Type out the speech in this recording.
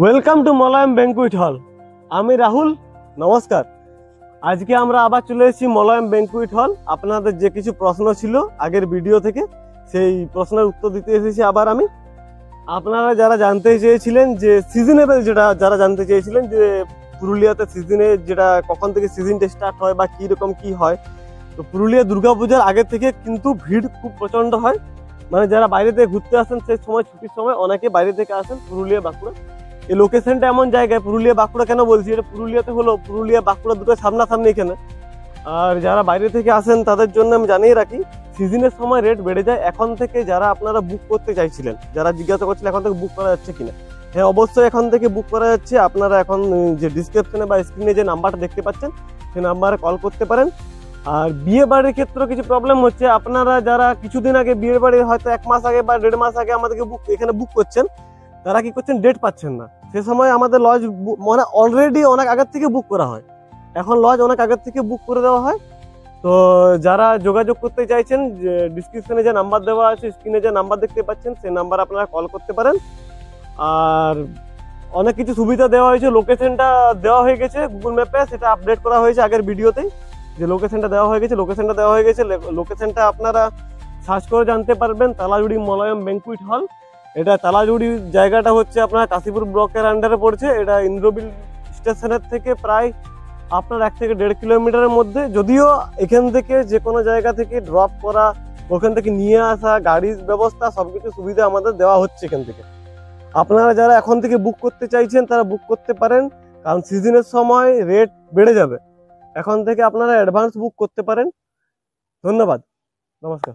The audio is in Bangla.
ওয়েলকাম টু মলয়ম ব্যাংকুয়েট হল। আমি রাহুল, নমস্কার। আজকে আমরা আবার চলে এসেছি মলয়ম ব্যাংকুয়েট হল। আপনাদের যে কিছু প্রশ্ন ছিল আগের ভিডিও থেকে, সেই প্রশ্নের উত্তর দিতে এসেছি আবার আমি। আপনারা যারা জানতে চেয়েছিলেন যে সিজনেবল, যারা জানতে চেয়েছিলেন যে পুরুলিয়াতে সিজনে যেটা কখন থেকে সিজনটা স্টার্ট হয় বা কীরকম কি হয়, তো পুরুলিয়া দুর্গাপূজার আগে থেকে কিন্তু ভিড় খুব প্রচণ্ড হয়। মানে যারা বাইরে থেকে ঘুরতে আসেন সেই সময়, ছুটির সময় অনেকে বাইরে থেকে আসেন পুরুলিয়া বাঁকুড়া। এই লোকেশনটা এমন জায়গায়, পুরুলিয়া বাঁকুড়া কেন বলছি, এটা পুরুলিয়াতে হলো, পুরুলিয়া বাঁকুড়া দুটো সামনাসামনি এখানে। আর যারা বাইরে থেকে আসেন তাদের জন্য আমি জানিয়ে রাখি, সিজনের সময় রেট বেড়ে যায়। এখন থেকে যারা আপনারা বুক করতে চাইছিলেন, যারা জিজ্ঞাসা করছিলেন এখন থেকে বুক করা যাচ্ছে কিনা, হ্যাঁ অবশ্যই এখন থেকে বুক করা যাচ্ছে। আপনারা এখন যে ডিসক্রিপশনে বা স্ক্রিনে যে নাম্বারটা দেখতে পাচ্ছেন সেই নাম্বারে কল করতে পারেন। আর বিয়ে বাড়ির ক্ষেত্রে কিছু প্রবলেম হচ্ছে, আপনারা যারা কিছুদিন আগে বিয়ে বাড়ি, হয়তো 1 মাস আগে বা 1.5 মাস আগে আমাদেরকে এখানে বুক করছেন, তারা কি করছেন, ডেট পাচ্ছেন না। সে সময় আমাদের লজ মানে অলরেডি অনেক আগের থেকে বুক করা হয়, এখন লজ অনেক আগের থেকে বুক করে দেওয়া হয়। তো যারা যোগাযোগ করতে চাইছেন, ডিসক্রিপশনে যে নাম্বার দেওয়া আছে, স্ক্রিনে যে নাম্বার দেখতে পাচ্ছেন সেই নাম্বার আপনারা কল করতে পারেন। আর অনেক কিছু সুবিধা দেওয়া হয়েছে, লোকেশনটা দেওয়া হয়ে গেছে গুগল ম্যাপে, সেটা আপডেট করা হয়েছে আগের ভিডিওতেই, যে লোকেশনটা দেওয়া হয়ে গেছে। লোকেশনটা আপনারা সার্চ করে জানতে পারবেন, তালাজুড়ি মলয়ম ব্যাংকুয়েট হল। এটা তালাজুড়ি জায়গাটা হচ্ছে আপনার কাশীপুর ব্লকের আন্ডারে পড়ছে। এটা ইন্দ্রবিল স্টেশনের থেকে প্রায় আপনার 1 থেকে 1.5 কিলোমিটারের মধ্যে। যদিও এখান থেকে যে কোনো জায়গা থেকে ড্রপ করা, ওখান থেকে নিয়ে আসা, গাড়ির ব্যবস্থা সবকিছু সুবিধা আমাদের দেওয়া হচ্ছে এখান থেকে। আপনারা যারা এখন থেকে বুক করতে চাইছেন তারা বুক করতে পারেন, কারণ সিজনের সময় রেট বেড়ে যাবে। এখন থেকে আপনারা অ্যাডভান্স বুক করতে পারেন। ধন্যবাদ, নমস্কার।